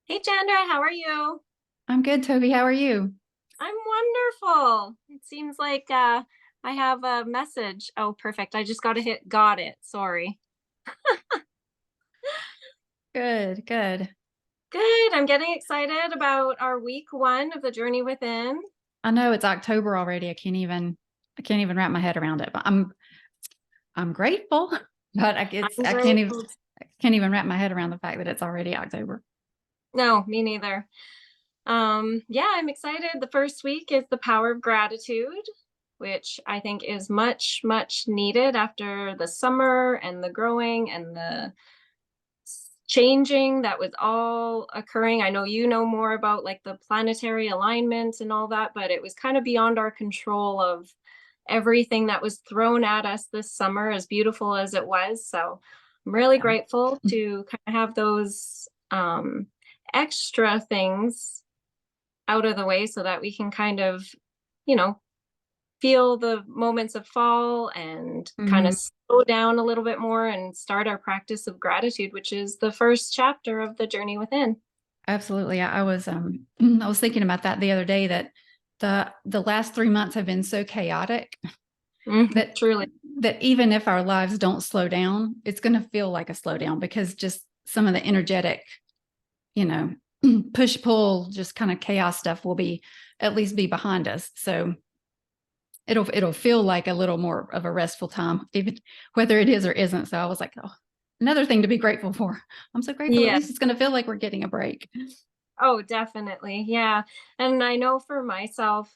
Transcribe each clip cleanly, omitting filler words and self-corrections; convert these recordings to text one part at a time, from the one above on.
Hey, Chandra, how are you? I'm good, Toby. How are you? I'm wonderful. It seems like I have a message. Oh, perfect. I just got to hit got it. Sorry. Good, good. Good. I'm getting excited about our week one of the journey within. I know it's October already. I can't even wrap my head around it, but I'm grateful, but I'm I can't even grateful. I can't even wrap my head around the fact that it's already October. No, me neither. Yeah, I'm excited. The first week is the power of gratitude, which I think is much, much needed after the summer and the growing and the changing that was all occurring. I know you know more about like the planetary alignments and all that, but it was kind of beyond our control of everything that was thrown at us this summer, as beautiful as it was. So I'm really Yeah. grateful to kind of have those extra things out of the way so that we can kind of, you know, feel the moments of fall and kind of Mhm. slow down a little bit more and start our practice of gratitude, which is the first chapter of the journey within. Absolutely. I was I was thinking about that the other day that the last 3 months have been so chaotic that Truly. that even if our lives don't slow down, it's going to feel like a slowdown because just some of the energetic, you know, push pull, just kind of chaos stuff will be at least be behind us. So it'll feel like a little more of a restful time, even whether it is or isn't. So I was like, oh, another thing to be grateful for. I'm so grateful. At Yeah. least it's going to feel like we're getting a break. Oh, definitely. Yeah. And I know for myself,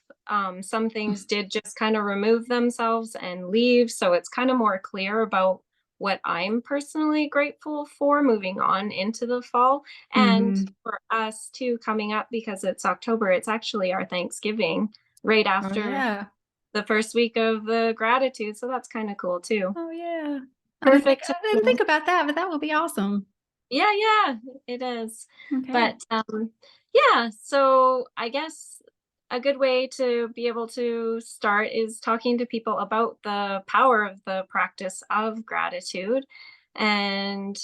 some things did just kind of remove themselves and leave. So it's kind of more clear about what I'm personally grateful for moving on into the fall. And Mm-hmm. for us too, coming up because it's October, it's actually our Thanksgiving right Oh after yeah. the first week of the gratitude. So that's kind of cool too. Oh yeah. Perfect. I didn't think about that, but that would be awesome. Yeah, yeah, it is. Okay. But yeah, so I guess a good way to be able to start is talking to people about the power of the practice of gratitude and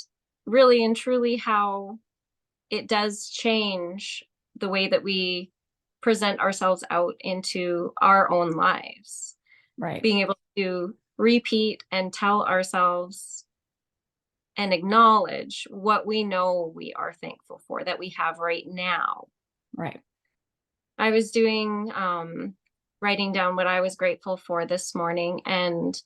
really and truly how it does change the way that we present ourselves out into our own lives. Right. Being able to repeat and tell ourselves and acknowledge what we know we are thankful for that we have right now. Right. I was doing writing down what I was grateful for this morning, and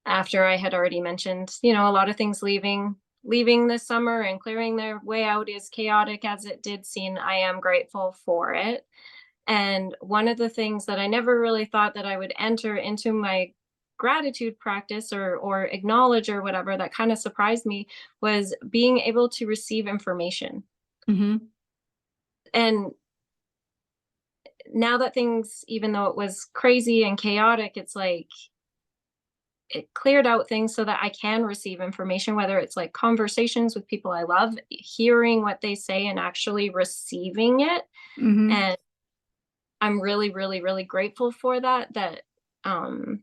after I had already mentioned, a lot of things leaving this summer and clearing their way out is chaotic as it did seem. I am grateful for it. And one of the things that I never really thought that I would enter into my gratitude practice or acknowledge or whatever that kind of surprised me was being able to receive information. Mm-hmm. And now that things, even though it was crazy and chaotic, it's like it cleared out things so that I can receive information, whether it's like conversations with people I love, hearing what they say and actually receiving it. Mm-hmm. And I'm really, really, really grateful for that. Um,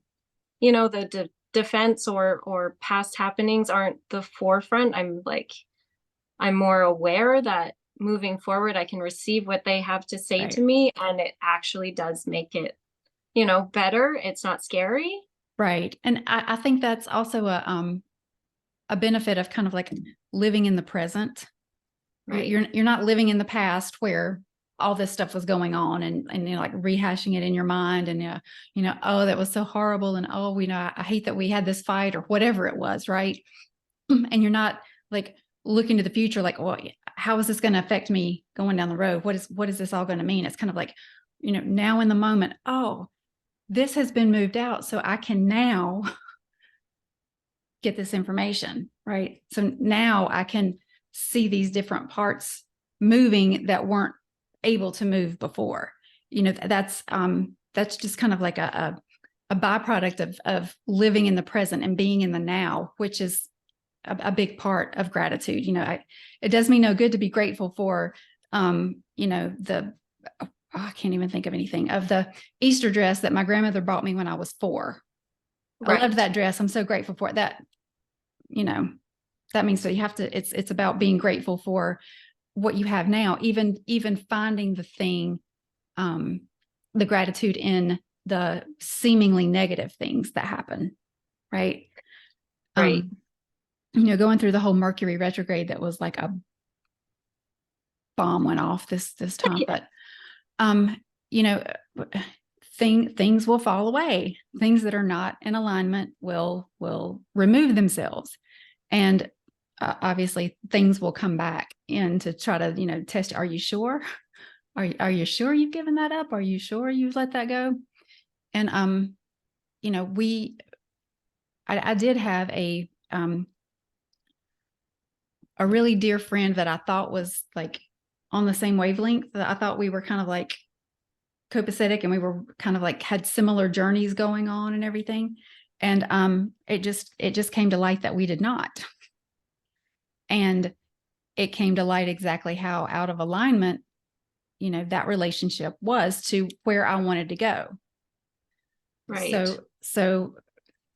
the defense or past happenings aren't the forefront. I'm more aware that moving forward I can receive what they have to say to Right. me, and it actually does make it, better. It's not scary. Right. And I think that's also a benefit of kind of like living in the present. Right. You're not living in the past where all this stuff was going on and like rehashing it in your mind and oh, that was so horrible and oh, I hate that we had this fight or whatever it was, right? And you're not like looking to the future like, well, how is this going to affect me going down the road? What is this all going to mean? It's kind of like, now in the moment, oh, this has been moved out, so I can now get this information, right? So now I can see these different parts moving that weren't able to move before. That's just kind of like a byproduct of living in the present and being in the now, which is a big part of gratitude. It does me no good to be grateful for, the I can't even think of anything of the Easter dress that my grandmother bought me when I was 4. I loved Right. that dress. I'm so grateful for it. You know, that means so you have to, it's about being grateful for what you have now, even finding the thing, the gratitude in the seemingly negative things that happen, right? Right. Going through the whole Mercury retrograde, that was like a bomb went off this time. Yeah. But you know, things will fall away. Things that are not in alignment will remove themselves, and obviously things will come back in to try to test. Are you sure? Are you sure you've given that up? Are you sure you've let that go? And we I did have a really dear friend that I thought was like on the same wavelength. That I thought we were kind of like copacetic, and we were kind of like had similar journeys going on and everything. And it just came to light that we did not. And it came to light exactly how out of alignment that relationship was to where I wanted to go. Right. So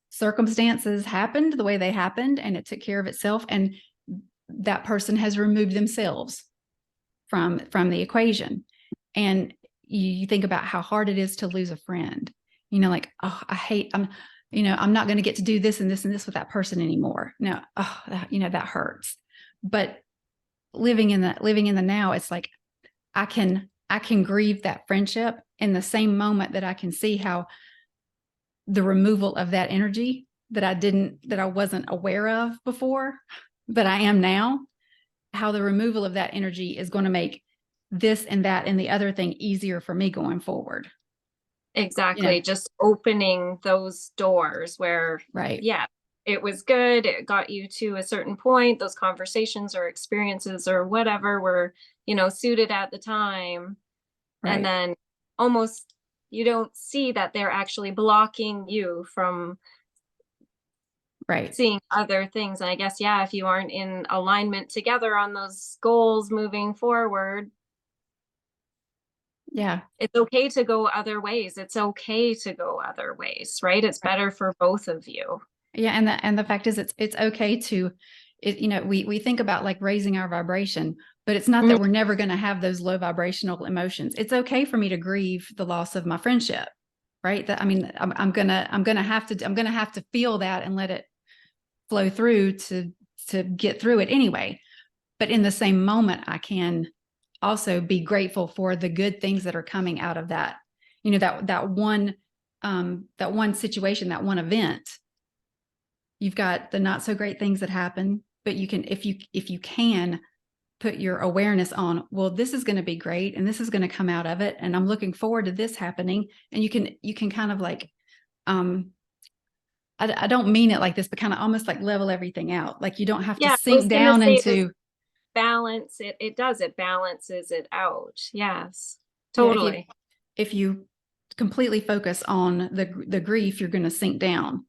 circumstances happened the way they happened, and it took care of itself, and that person has removed themselves from the equation. And you think about how hard it is to lose a friend, like, oh, I'm not going to get to do this and this and this with that person anymore. No, that hurts. But living in the now, it's like I can grieve that friendship in the same moment that I can see how the removal of that energy that I wasn't aware of before, that I am now, how the removal of that energy is going to make this and that and the other thing easier for me going forward. Exactly. Just opening those doors where, Right. yeah, it was good. It got you to a certain point. Those conversations or experiences or whatever were, suited at the time. And Right. then almost you don't see that they're actually blocking you from Right. seeing other things. And I guess, yeah, if you aren't in alignment together on those goals moving forward, Yeah. it's okay to go other ways. It's okay to go other ways, right? It's better for both of you. Yeah. And the fact is, it's okay to we think about like raising our vibration, but it's not that Mhm. we're never going to have those low vibrational emotions. It's okay for me to grieve the loss of my friendship. Right. That, I mean, I'm gonna have to feel that and let it flow through to get through it anyway. But in the same moment, I can also be grateful for the good things that are coming out of that. That one situation, that one event. You've got the not so great things that happen, but you can, if you can put your awareness on, well, this is going to be great, and this is going to come out of it, and I'm looking forward to this happening. And you can kind of like, I don't mean it like this, but kind of almost like level everything out. Like you don't have to Yeah, I was sink gonna down say this into. balance. It balances it out. Yes, Yeah, totally. if you completely focus on the grief, you're going to sink down.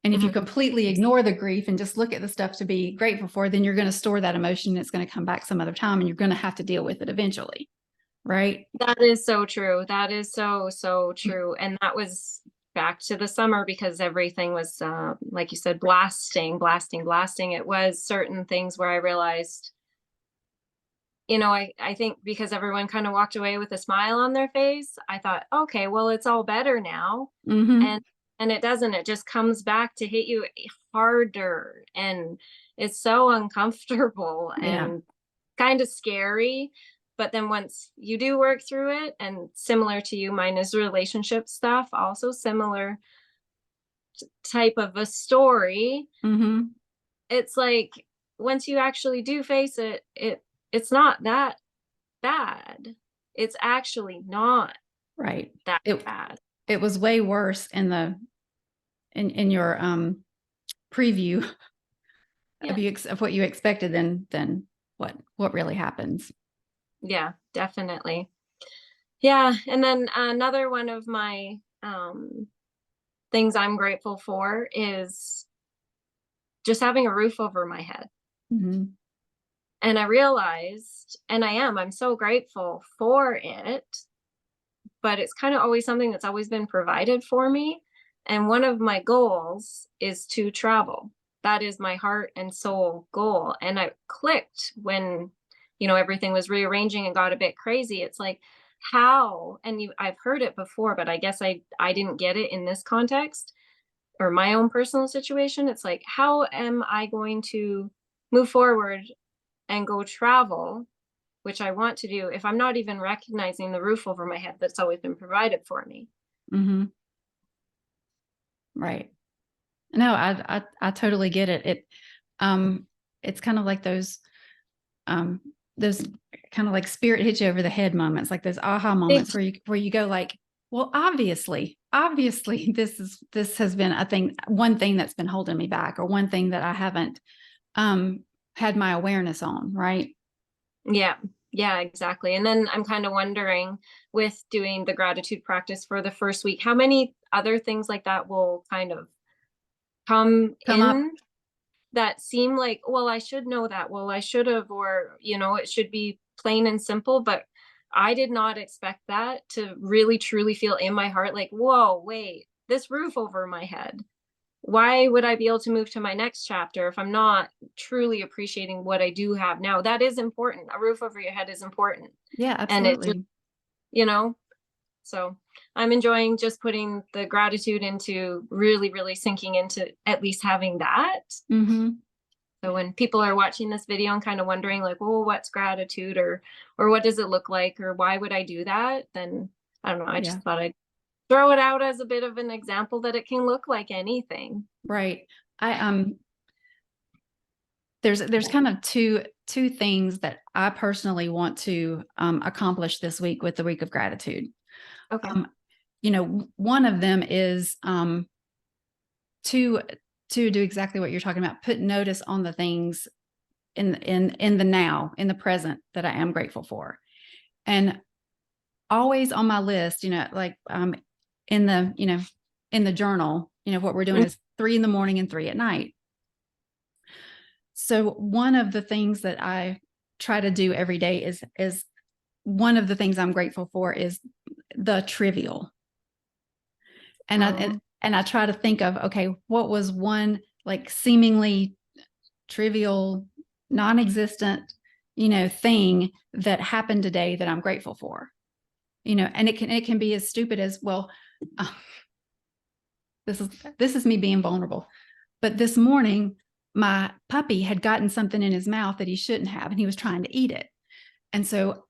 And if you Mhm. completely ignore the grief and just look at the stuff to be grateful for, then you're going to store that emotion. It's going to come back some other time, and you're going to have to deal with it eventually. Right. That is so true. That is so, so true. And that was back to the summer because everything was, like you said, blasting, blasting, blasting. It was certain things where I realized, I think because everyone kind of walked away with a smile on their face, I thought, okay, well, it's all better now. Mm-hmm. And it doesn't. It just comes back to hit you harder. And it's so uncomfortable Yeah. and kind of scary. But then once you do work through it, and similar to you, mine is relationship stuff, also similar type of a story. Mm-hmm. It's like once you actually do face it, it's not that bad. It's actually not Right. that It bad. it was way worse in your preview Yeah. of what you expected than what really happens. Yeah, definitely. Yeah, and then another one of my things I'm grateful for is just having a roof over my head. Mm-hmm. And I realized, and I'm so grateful for it, but it's kind of always something that's always been provided for me. And one of my goals is to travel. That is my heart and soul goal. And I clicked when, everything was rearranging and got a bit crazy. It's like, how? And I've heard it before, but I guess I didn't get it in this context or my own personal situation. It's like, how am I going to move forward and go travel, which I want to do, if I'm not even recognizing the roof over my head that's always been provided for me? Mm-hmm. Right. No, I totally get it. It's kind of like those kind of like spirit hit you over the head moments, like those aha moments where you go like, well, obviously, this has been a thing, one thing that's been holding me back, or one thing that I haven't had my awareness on, right? Yeah. Yeah, exactly. And then I'm kind of wondering, with doing the gratitude practice for the first week, how many other things like that will kind of come Come up. in that seem like, well, I should know that. Well, I should have, or, it should be plain and simple. But I did not expect that to really truly feel in my heart like, whoa, wait, this roof over my head. Why would I be able to move to my next chapter if I'm not truly appreciating what I do have now? That is important. A roof over your head is important. Yeah, And it just, absolutely. you know, so I'm enjoying just putting the gratitude into really, really sinking into at least having that. Mm-hmm. So when people are watching this video and kind of wondering like, oh, what's gratitude, or what does it look like, or why would I do that? Then I don't know. I Yeah. just thought I'd throw it out as a bit of an example that it can look like anything. Right. I there's kind of two things that I personally want to accomplish this week with the week of gratitude. Okay. Um, one of them is to do exactly what you're talking about, put notice on the things in the now, in the present, that I am grateful for. And always on my list, like in the in the journal, what we're doing is 3 in the morning and 3 at night. So one of the things that I try to do every day is one of the things I'm grateful for is the trivial. And I try to think of, okay, what was one like seemingly trivial, non-existent, thing that happened today that I'm grateful for. And it can be as stupid as, well, uh, this is me being vulnerable. But this morning, my puppy had gotten something in his mouth that he shouldn't have, and he was trying to eat it. And so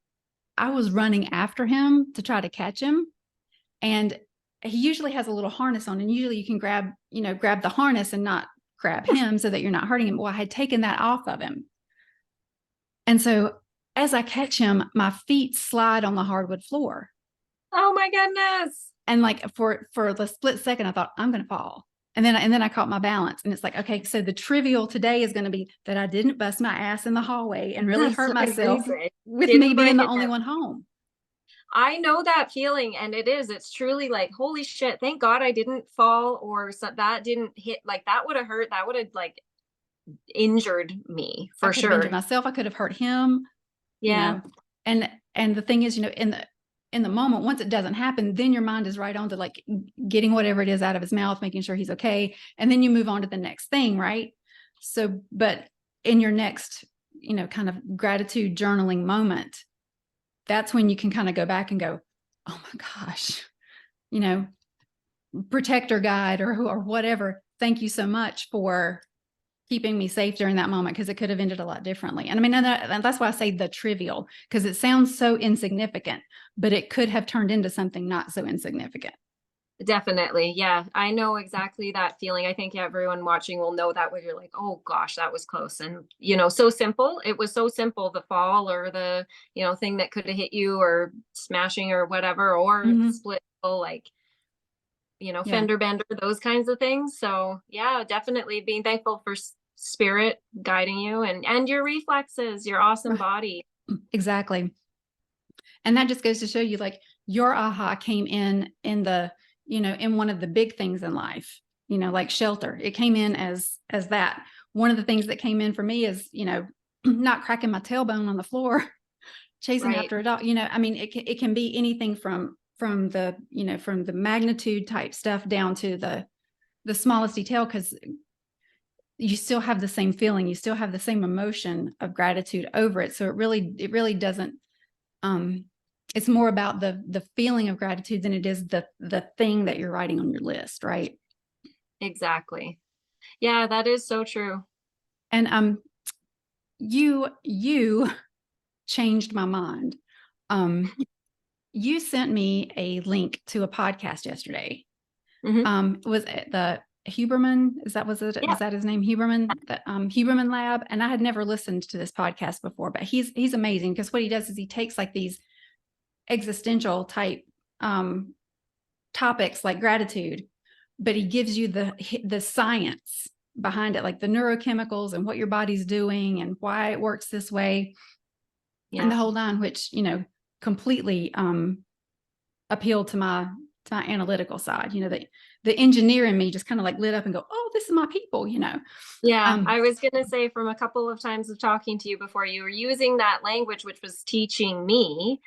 I was running after him to try to catch him. And he usually has a little harness on, and usually you can grab the harness and not grab him so that you're not hurting him. Well, I had taken that off of him. And so as I catch him, my feet slide on the hardwood floor. Oh my goodness. And like for the split second, I thought, I'm going to fall. And then I caught my balance. And it's like, okay, so the trivial today is going to be that I didn't bust my ass in the hallway and really hurt myself with me being the only one home. I know that feeling, and it's truly like, holy shit, thank God I didn't fall, or that didn't hit, like that would have hurt, that would have like injured me for I could have injured sure. myself. I could have hurt him, Yeah. And the thing is, in the moment, once it doesn't happen, then your mind is right on to like getting whatever it is out of his mouth, making sure he's okay. And then you move on to the next thing. Right. So, but in your next, kind of gratitude journaling moment, that's when you can kind of go back and go, oh my gosh, protector guide or whatever. Thank you so much for keeping me safe during that moment, because it could have ended a lot differently. And I mean, and that's why I say the trivial, because it sounds so insignificant, but it could have turned into something not so insignificant. Definitely. Yeah. I know exactly that feeling. I think everyone watching will know that, where you're like, oh gosh, that was close. And, so simple. It was so simple, the fall or the, thing that could have hit you, or smashing or whatever, or split, like, Yeah. fender bender, those kinds of things. So yeah, definitely being thankful for spirit guiding you, and your reflexes, your awesome body. Exactly. And that just goes to show you, like, your aha came in the, in one of the big things in life, like shelter. It came in as that. One of the things that came in for me is, not cracking my tailbone on the floor, chasing after a dog. I mean, it can be anything from the, from the magnitude type stuff down to the smallest detail. Because you still have the same feeling, you still have the same emotion of gratitude over it. So it really doesn't, it's more about the feeling of gratitude than it is the thing that you're writing on your list, right? Exactly. Yeah, that is so true. And you changed my mind. You sent me a link to a podcast yesterday. Hmm. Was it the Huberman? Was Yeah. that his name? Huberman, the Huberman Lab. And I had never listened to this podcast before, but he's amazing because what he does is he takes like these existential type topics like gratitude, but he gives you the science behind it, like the neurochemicals and what your body's doing and why it works this way and Yeah. the whole nine, which completely appealed to my analytical side. The engineer in me just kind of like lit up and go, oh, this is my people. Yeah. um I was going to say, from a couple of times of talking to you before, you were using that language, which was teaching me.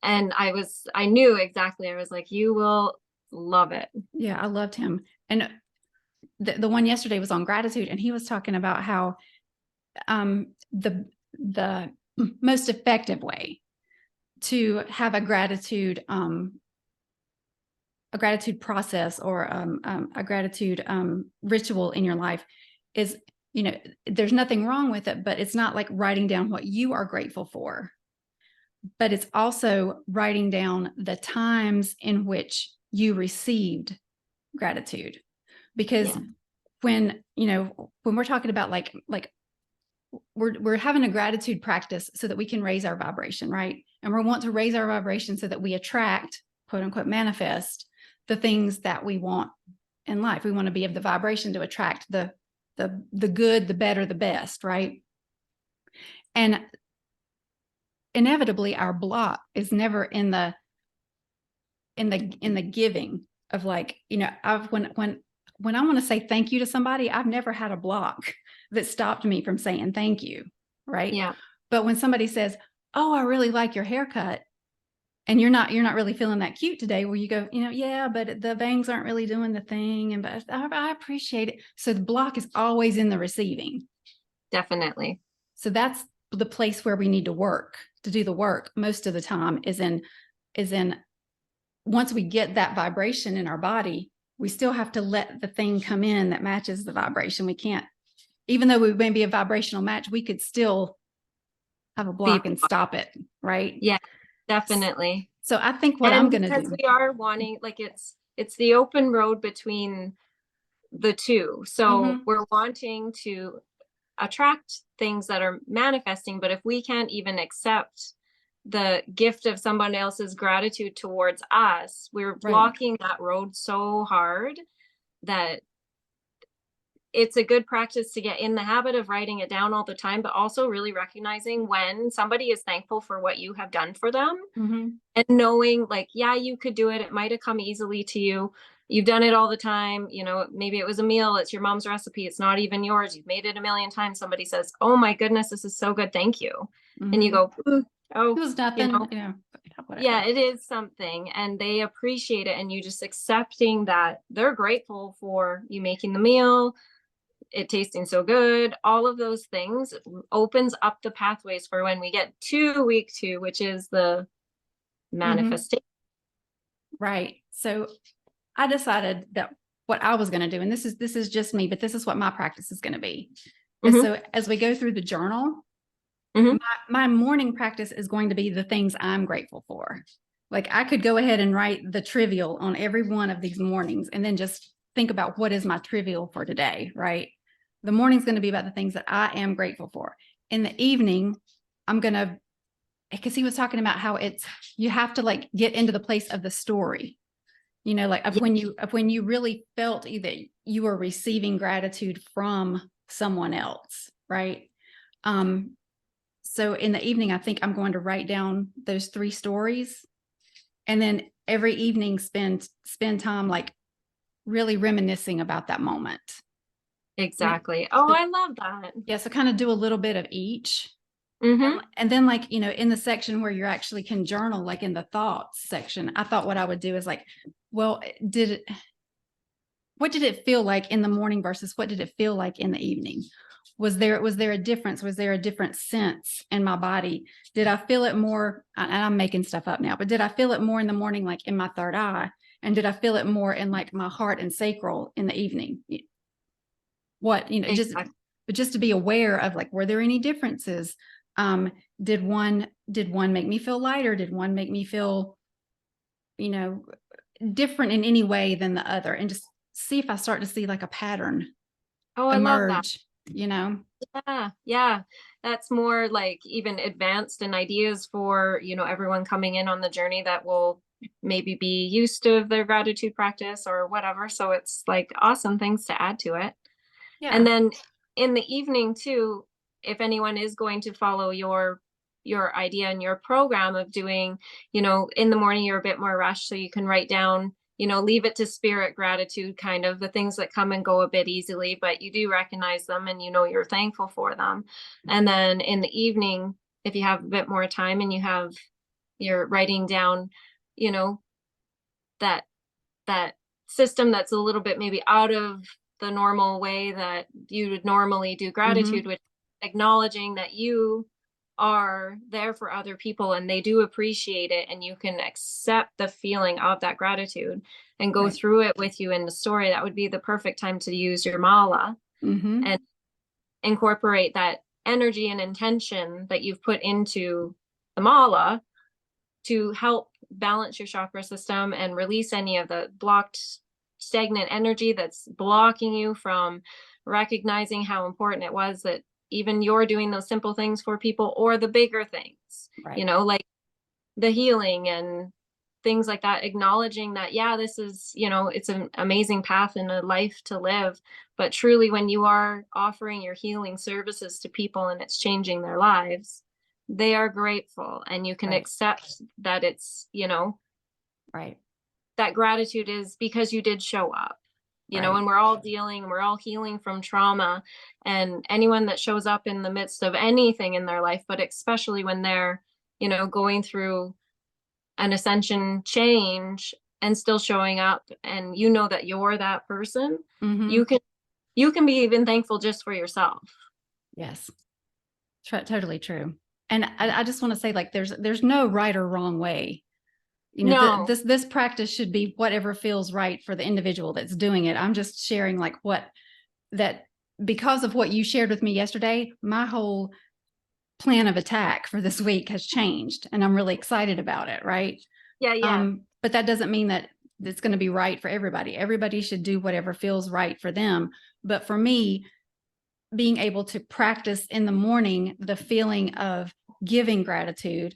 And I knew exactly. I was like, you will love it. yeah, I loved him. And the one yesterday was on gratitude, and he was talking about how the most effective way to have a gratitude process or a gratitude ritual in your life is, there's nothing wrong with it, but it's not like writing down what you are grateful for, but it's also writing down the times in which you received gratitude. Because Yeah. when we're talking about like we're having a gratitude practice so that we can raise our vibration, right? And we want to raise our vibration so that we attract, quote unquote, manifest the things that we want in life. We want to be of the vibration to attract the good, the better, the best, right? And inevitably our block is never in the giving of, like, I've when I want to say thank you to somebody, I've never had a block that stopped me from saying thank you, right? Yeah. But when somebody says, oh, I really like your haircut, and you're not really feeling that cute today, where you go, yeah, but the bangs aren't really doing the thing, and but I appreciate it. So the block is always in the receiving. Definitely. So that's the place where we need to do the work most of the time, is in once we get that vibration in our body, we still have to let the thing come in that matches the vibration. We can't, even though we may be a vibrational match, we could still have a Be block and stop it, right? Yeah, definitely. So I think what I'm And going to because do. we are wanting, like, it's the open road between the two. So Mm-hmm. we're wanting to attract things that are manifesting, but if we can't even accept the gift of someone else's gratitude towards us, we're Right. blocking that road so hard that it's a good practice to get in the habit of writing it down all the time, but also really recognizing when somebody is thankful for what you have done for them, Mm-hmm. and knowing, like, yeah, you could do it. It might have come easily to you. You've done it all the time. Maybe it was a meal. It's your mom's recipe. It's not even yours. You've made it a million times. Somebody says, oh my goodness, this is so good. Thank you. And you Mm-hmm. go, It oh, was you nothing, know, yeah, whatever. it is something. And they appreciate it. And you just accepting that they're grateful for you making the meal, it tasting so good. All of those things opens up the pathways for when we get to week 2, which is the Mm-hmm. manifestation. Right. So I decided that what I was going to do, and this is just me, but this is what my practice is going to be. Is Hmm. so as we go through the journal, Hmm. my morning practice is going to be the things I'm grateful for. Like, I could go ahead and write the trivial on every one of these mornings and then just think about what is my trivial for today, right? The morning's going to be about the things that I am grateful for. In the evening, I'm going to, because he was talking about how you have to like get into the place of the story, like of Yeah, when you really felt that you were receiving gratitude from someone else, right? So in the evening, I think I'm going to write down those 3 stories, and then every evening spend time like really reminiscing about that moment. exactly. Oh, So, I love that. yeah, so kind of do a little bit of each. Hmm. And then, like, in the section where you actually can journal, like in the thoughts section, I thought what I would do is like, well, what did it feel like in the morning versus what did it feel like in the evening? Was there a difference? Was there a different sense in my body? Did I feel it more? And I'm making stuff up now, but did I feel it more in the morning, like in my third eye? And did I feel it more in like my heart and sacral in the evening? What, Exactly. just to be aware of, like, were there any differences? Um, did one make me feel lighter? Did one make me feel, you know, different in any way than the other? And just see if I start to see like a pattern Oh, I love that. emerge, you know? Yeah, yeah. That's more like even advanced and ideas for, everyone coming in on the journey that will maybe be used to their gratitude practice or whatever. So it's like awesome things to add to it. And Yeah. then in the evening too, if anyone is going to follow your idea and your program of doing, in the morning you're a bit more rushed, so you can write down, leave it to spirit gratitude, kind of the things that come and go a bit easily, but you do recognize them and you're thankful for them. And then in the evening, if you have a bit more time and you're writing down, you know, that that system that's a little bit maybe out of the normal way that you would normally do gratitude, Mm-hmm. with acknowledging that you are there for other people and they do appreciate it, and you can accept the feeling of that gratitude and go Right. through it with you in the story. That would be the perfect time to use your mala Mm-hmm. and incorporate that energy and intention that you've put into the mala to help balance your chakra system and release any of the blocked, stagnant energy that's blocking you from recognizing how important it was that even you're doing those simple things for people, or the bigger things, Right. like the healing and things like that, acknowledging that, yeah, this is, it's an amazing path and a life to live. But truly, when you are offering your healing services to people and it's changing their lives, they are grateful, and you can Right. accept that it's, Right. that gratitude is because you did show up, Right. and we're all healing from trauma. And anyone that shows up in the midst of anything in their life, but especially when they're, going through an ascension change and still showing up, and that you're that person, Mm-hmm. you can you can be even thankful just for yourself. Yes. Totally true. And I just want to say, like, there's no right or wrong way. No. This practice should be whatever feels right for the individual that's doing it. I'm just sharing like what that because of what you shared with me yesterday, my whole plan of attack for this week has changed, and I'm really excited about it. Right. Yeah, yeah. But that doesn't mean that it's going to be right for everybody. Everybody should do whatever feels right for them. But for me, being able to practice in the morning the feeling of giving gratitude,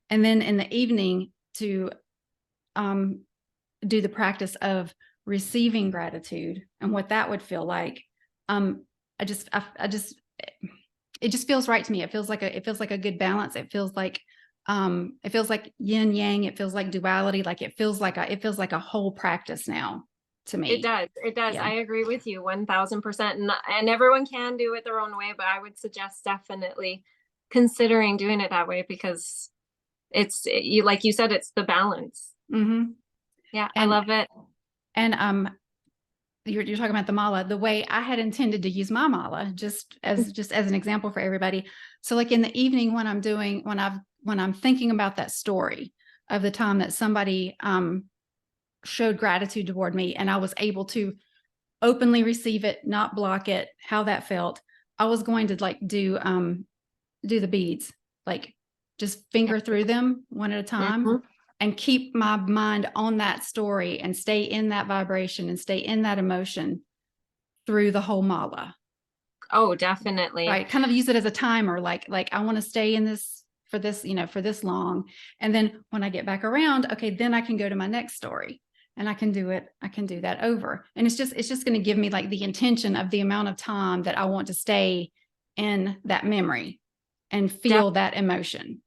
and then in the evening to um, do the practice of receiving gratitude and what that would feel like. Um, I just, it just feels right to me. It feels like a good balance. It feels like yin yang. It feels like duality. Like it feels like a whole practice now to It me. does. It does. Yeah. I agree with you 1000%. And everyone can do it their own way, but I would suggest definitely considering doing it that way, because you, like you said, it's the balance. Mm-hmm. Yeah, I And love it. and you're talking about the mala, the way I had intended to use my mala, just as an example for everybody. So like in the evening when I'm thinking about that story of the time that somebody showed gratitude toward me and I was able to openly receive it, not block it, how that felt, I was going to like do the beads, like just finger through them one at a time Mhm. and keep my mind on that story and stay in that vibration and stay in that emotion through the whole mala. Oh, definitely. Right. Kind of use it as a timer, like I want to stay in this for this long. And then when I get back around, okay, then I can go to my next story and I can do that over. And it's just going to give me like the intention of the amount of time that I want to stay in that memory and feel that emotion.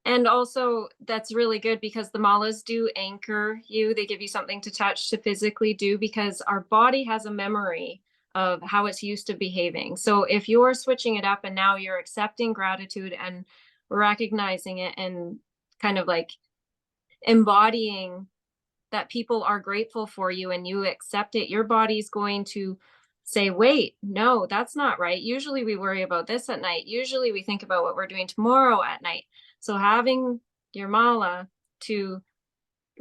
And also, that's really good because the malas do anchor you. They give you something to touch, to physically do, because our body has a memory of how it's used to behaving. So if you're switching it up and now you're accepting gratitude and recognizing it and kind of like embodying that people are grateful for you and you accept it, your body's going to say, wait, no, that's not right. Usually we worry about this at night. Usually we think about what we're doing tomorrow at night. So having your mala to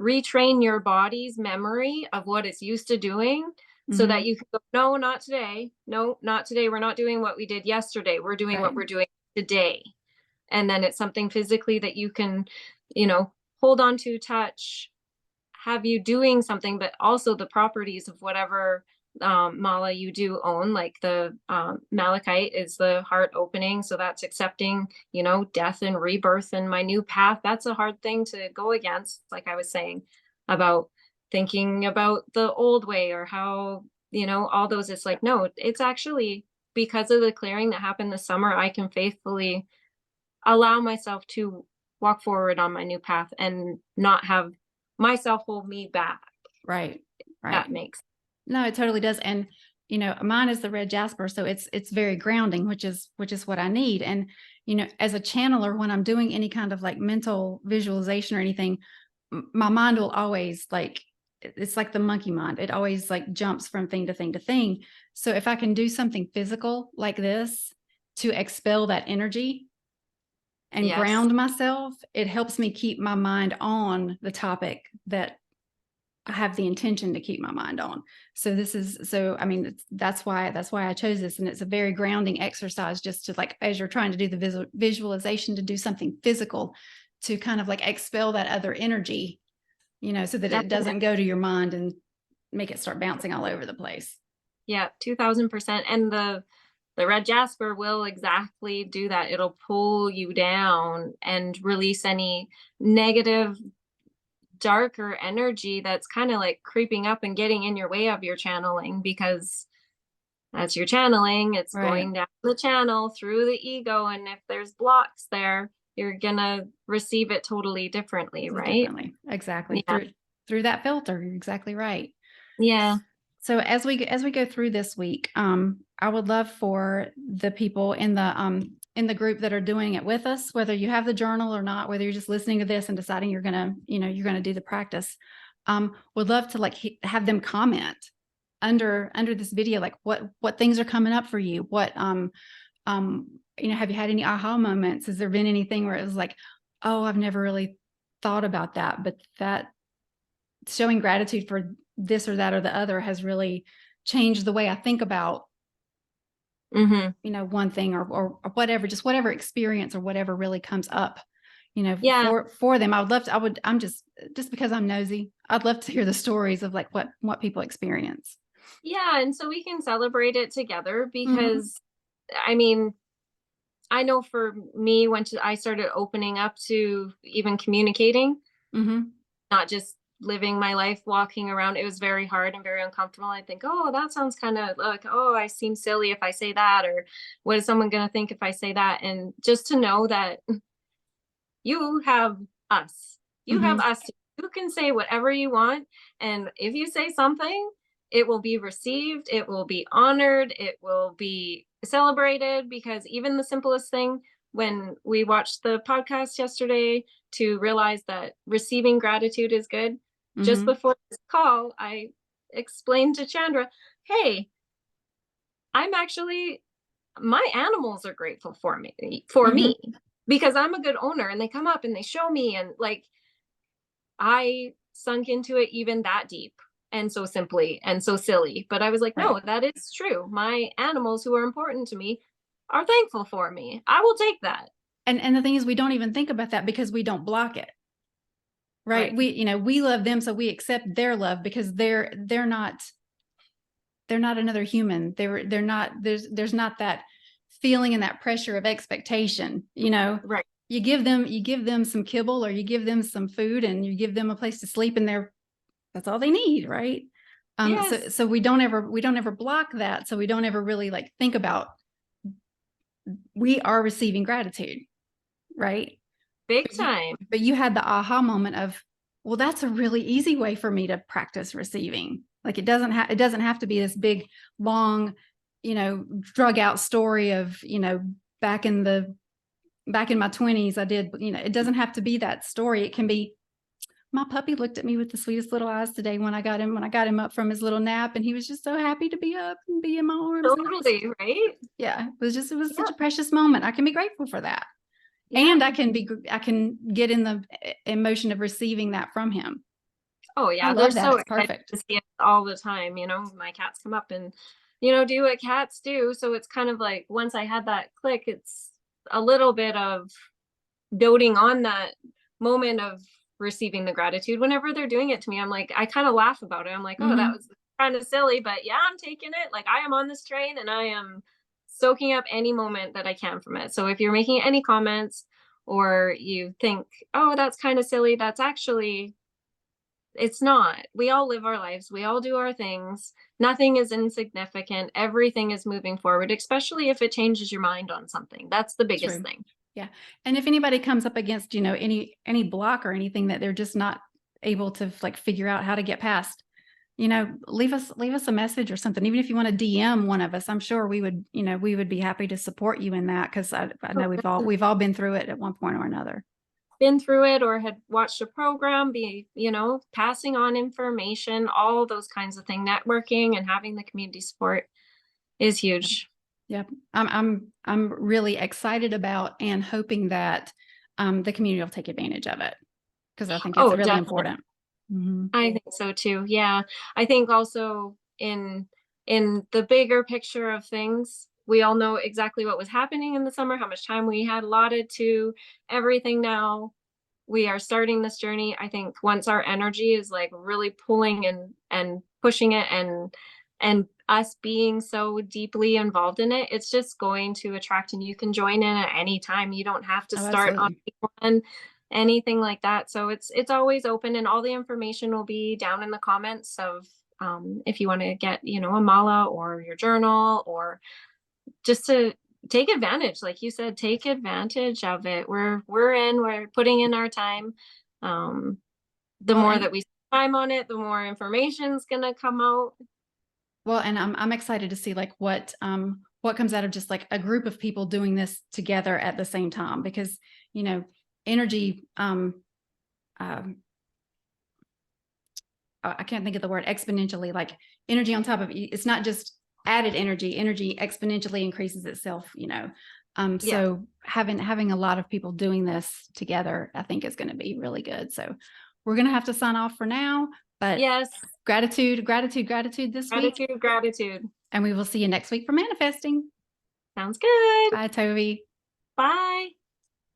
retrain your body's memory of what it's used to doing so that Hmm. you can go, no, not today. No, not today. We're not doing what we did yesterday. We're doing what Right. we're doing today. And then it's something physically that you can, you know, hold on to, touch, have you doing something, but also the properties of whatever mala you do own, like the malachite is the heart opening. So that's accepting, you know, death and rebirth and my new path. That's a hard thing to go against. Like I was saying about thinking about the old way or how, you know, all those, it's like, no, it's actually because of the clearing that happened this summer, I can faithfully allow myself to walk forward on my new path and not have myself hold me back. Right. That Right. makes No, it totally does. And mine is the red jasper, so it's very grounding, which is what I need. And as a channeler, when I'm doing any kind of like mental visualization or anything, my mind will always like it's like the monkey mind. It always like jumps from thing to thing to thing. So if I can do something physical like this to expel that energy and yes. ground myself, it helps me keep my mind on the topic that I have the intention to keep my mind on. So I mean, that's why I chose this. And it's a very grounding exercise just to like, as you're trying to do the visualization, to do something physical, to kind of like expel that other energy, so that it Definitely. doesn't go to your mind and make it start bouncing all over the place. Yeah, 2000%. And the red jasper will exactly do that. It'll pull you down and release any negative, darker energy that's kind of like creeping up and getting in your way of your channeling because that's your channeling. It's Right. going down the channel through the ego. And if there's blocks there, you're gonna receive it totally differently, So right? differently. Exactly. Yeah. Through that filter. You're exactly right. Yeah. So as we go through this week, I would love for the people in the group that are doing it with us, whether you have the journal or not, whether you're just listening to this and deciding you're gonna do the practice, would love to like have them comment under this video, like what things are coming up for you, have you had any aha moments? Has there been anything where it was like, oh, I've never really thought about that, but that showing gratitude for this or that or the other has really changed the way I think about, Hmm. one thing or whatever, just whatever experience or whatever really comes up, Yeah. for them. I would love to, I'm just because I'm nosy, I'd love to hear the stories of like what people experience. Yeah. And so we can celebrate it together Mm-hmm. because I mean, I know for me, when I started opening up to even communicating, Mm-hmm. not just living my life walking around, it was very hard and very uncomfortable. I think, oh, that sounds kind of like, oh, I seem silly if I say that, or what is someone going to think if I say that? And just to know that you have us. You have Mm-hmm. us. You can say whatever you want. And if you say something, it will be received, it will be honored, it will be celebrated because even the simplest thing, when we watched the podcast yesterday to realize that receiving gratitude is good, just Mm-hmm. before this call, I explained to Chandra, hey, I'm actually my animals are grateful for Mm-hmm. me because I'm a good owner and they come up and they show me and like I sunk into it even that deep and so simply and so silly. But I was like, Right. no, that is true. My animals who are important to me are thankful for me. I will take that. And the thing is, we don't even think about that because we don't block it. Right. Right. We love them, so we accept their love because they're not another human. They're not, there's not that feeling and that pressure of expectation. Right. You give them some kibble, or you give them some food, and you give them a place to sleep, and that's all they need, right? So Yes. so we don't ever block that. So we don't ever really like think about, we are receiving gratitude, right? Big But you, time. but you had the aha moment of, well, that's a really easy way for me to practice receiving. Like it doesn't have to be this big, long, drug out story of, back in my 20s, I did, it doesn't have to be that story. It can be, My puppy looked at me with the sweetest little eyes today when I got him up from his little nap, and he was just so happy to be up and be in my arms. And Totally, right? yeah, it was such Yeah. a precious moment. I can be grateful for that. Yeah. And I can get in the emotion of receiving that from him. Oh I yeah, they're love that. so It's excited perfect. to see it all the time. My cats come up and, do what cats do. So it's kind of like once I had that click, it's a little bit of doting on that moment of receiving the gratitude. Whenever they're doing it to me, I'm like, I kind of laugh about it. I'm like, oh, that Mm-hmm. was kind of silly, but yeah, I'm taking it. Like I am on this train and I am soaking up any moment that I can from it. So if you're making any comments or you think, oh, that's kind of silly, that's actually, it's not. We all live our lives. We all do our things. Nothing is insignificant. Everything is moving forward, especially if it changes your mind on something. That's the biggest True. thing. Yeah. And if anybody comes up against, any block or anything that they're just not able to like figure out how to get past, leave us a message or something. Even if you want to DM one of us, I'm sure we would be happy to support you in that, because I know Oh, we've all been through it at one point or another. been through it or had watched a program, passing on information, all those kinds of things. Networking and having the community support is huge. Yep. I'm really excited about and hoping that the community will take advantage of it, because I think it's Oh, really definitely. important. Mhm. I think so too. Yeah. I think also in the bigger picture of things, we all know exactly what was happening in the summer, how much time we had allotted to everything now. We are starting this journey. I think once our energy is like really pulling and pushing it and us being so deeply involved in it, it's just going to attract, and you can join in at any time. You don't have to Oh, start on absolutely. one, anything like that. So it's always open, and all the information will be down in the comments of if you want to get, a mala or your journal, or just to take advantage, like you said, take advantage of it. We're putting in our time. um the Well, more and that we spend time on it, the more information's gonna come out. I'm excited to see like what comes out of just like a group of people doing this together at the same time, because energy I can't think of the word, exponentially, like energy on top of it's not just added energy exponentially increases itself. Yeah. So having a lot of people doing this together, I think is going to be really good. So we're going to have to sign off for now, but Yes. gratitude this week, Gratitude. and we will see you next week for manifesting. Sounds good. Bye, Toby. Bye.